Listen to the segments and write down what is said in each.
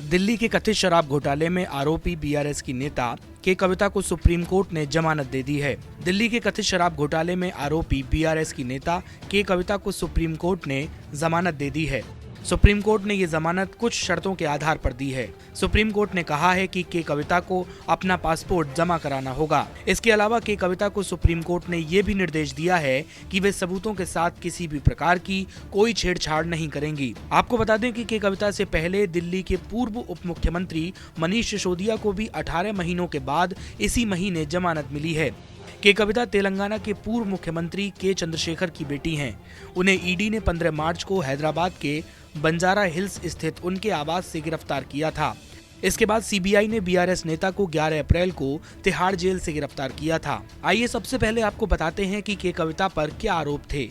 दिल्ली के कथित शराब घोटाले में आरोपी बीआरएस की नेता के कविता को सुप्रीम कोर्ट ने जमानत दे दी है। दिल्ली के कथित शराब घोटाले में आरोपी बीआरएस की नेता के कविता को सुप्रीम कोर्ट ने जमानत दे दी है। सुप्रीम कोर्ट ने ये जमानत कुछ शर्तों के आधार पर दी है। सुप्रीम कोर्ट ने कहा है कि के कविता को अपना पासपोर्ट जमा कराना होगा। इसके अलावा के कविता को सुप्रीम कोर्ट ने ये भी निर्देश दिया है कि वे सबूतों के साथ किसी भी प्रकार की कोई छेड़छाड़ नहीं करेंगी। आपको बता दें कि के कविता से पहले दिल्ली के पूर्व उप मुख्यमंत्री मनीष सिसोदिया को भी 18 महीनों के बाद इसी महीने जमानत मिली है। के कविता तेलंगाना के पूर्व मुख्यमंत्री के चंद्रशेखर की बेटी हैं। उन्हें ईडी ने 15 मार्च को हैदराबाद के बंजारा हिल्स स्थित उनके आवास से गिरफ्तार किया था। इसके बाद सीबीआई ने बीआरएस नेता को 11 अप्रैल को तिहाड़ जेल से गिरफ्तार किया था। आइए सबसे पहले आपको बताते हैं कि के कविता पर क्या आरोप थे।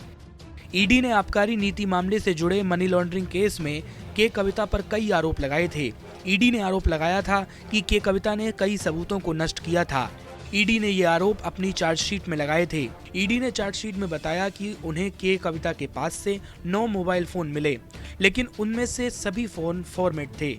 ईडी ने आबकारी नीति मामले से जुड़े मनी लॉन्ड्रिंग केस में के कविता पर कई आरोप लगाए थे। ईडी ने आरोप लगाया था कि के कविता ने कई सबूतों को नष्ट किया था। ईडी ने ये आरोप अपनी चार्जशीट में लगाए थे। ईडी ने चार्जशीट में बताया कि उन्हें के कविता के पास से 9 मोबाइल फोन मिले, लेकिन उनमें से सभी फोन फॉर्मेट थे,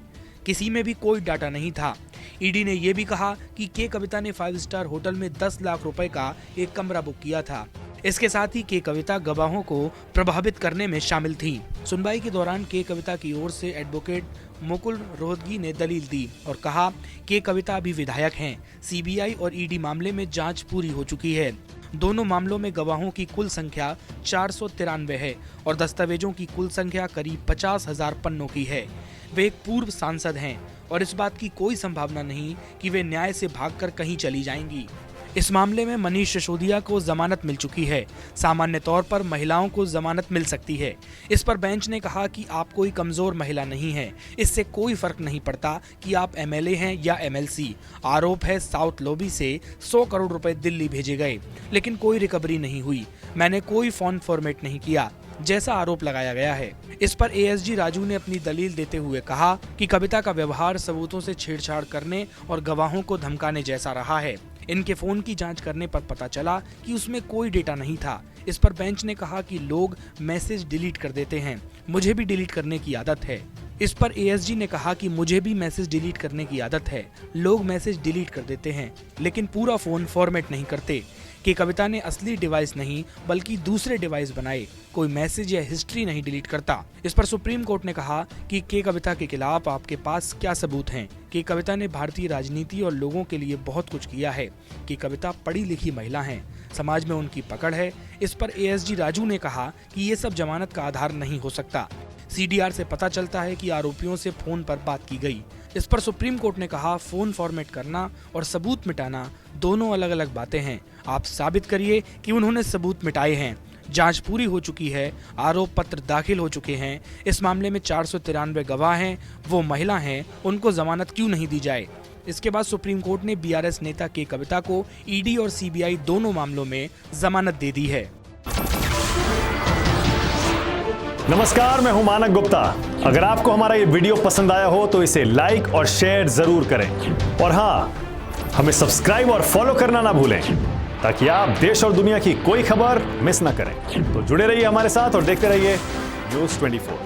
किसी में भी कोई डाटा नहीं था। ईडी ने यह भी कहा कि के कविता ने 5 स्टार होटल में 10 लाख रुपए का एक कमरा बुक किया था। इसके साथ ही के कविता गवाहों को प्रभावित करने में शामिल थी। सुनवाई के दौरान के कविता की ओर से एडवोकेट मुकुल रोहतगी ने दलील दी और कहा कि कविता अभी विधायक हैं। सीबीआई और ईडी मामले में जांच पूरी हो चुकी है। दोनों मामलों में गवाहों की कुल संख्या 493 है और दस्तावेजों की कुल संख्या करीब 50,000 पन्नों की है। वे एक पूर्व सांसद हैं और इस बात की कोई संभावना नहीं कि वे न्याय से भागकर कहीं चली जाएंगी। इस मामले में मनीष सिसोदिया को जमानत मिल चुकी है। सामान्य तौर पर महिलाओं को जमानत मिल सकती है। इस पर बेंच ने कहा कि आप कोई कमजोर महिला नहीं हैं। इससे कोई फर्क नहीं पड़ता कि आप एमएलए हैं या एमएलसी। आरोप है साउथ लॉबी से 100 करोड़ रुपए दिल्ली भेजे गए, लेकिन कोई रिकवरी नहीं हुई। मैंने कोई फोन फॉर्मेट नहीं किया, जैसा आरोप लगाया गया है। इस पर एएसजी राजू ने अपनी दलील देते हुए कहा कि कविता का व्यवहार सबूतों से छेड़छाड़ करने और गवाहों को धमकाने जैसा रहा है। इनके फोन की जांच करने पर पता चला कि उसमें कोई डेटा नहीं था। इस पर बेंच ने कहा कि लोग मैसेज डिलीट कर देते हैं, मुझे भी डिलीट करने की आदत है। इस पर एएसजी ने कहा कि मुझे भी मैसेज डिलीट करने की आदत है। लोग मैसेज डिलीट कर देते हैं, लेकिन पूरा फोन फॉर्मेट नहीं करते। कि कविता ने असली डिवाइस नहीं बल्कि दूसरे डिवाइस बनाए, कोई मैसेज या हिस्ट्री नहीं डिलीट करता। इस पर सुप्रीम कोर्ट ने कहा कि के कविता के खिलाफ आपके पास क्या सबूत हैं। कि कविता ने भारतीय राजनीति और लोगों के लिए बहुत कुछ किया है। कि कविता पढ़ी लिखी महिला हैं, समाज में उनकी पकड़ है। इस पर एएसजी राजू ने कहा कि ये सब जमानत का आधार नहीं हो सकता। सीडीआर से पता चलता है कि आरोपियों से फोन पर बात की गई। इस पर सुप्रीम कोर्ट ने कहा फोन फॉर्मेट करना और सबूत मिटाना दोनों अलग अलग बातें हैं। आप साबित करिए कि उन्होंने सबूत मिटाए हैं। जांच पूरी हो चुकी है, आरोप पत्र दाखिल हो चुके हैं। इस मामले में 493 गवाह हैं, वो महिला हैं, उनको जमानत क्यों नहीं दी जाए। इसके बाद सुप्रीम कोर्ट ने बीआरएस नेता के कविता को ईडी और सीबीआई दोनों मामलों में जमानत दे दी है। नमस्कार, मैं हूं मानक गुप्ता। अगर आपको हमारा ये वीडियो पसंद आया हो तो इसे लाइक और शेयर जरूर करें और हाँ, हमें सब्सक्राइब और फॉलो करना ना भूलें ताकि आप देश और दुनिया की कोई खबर मिस ना करें। तो जुड़े रहिए हमारे साथ और देखते रहिए न्यूज़ 24।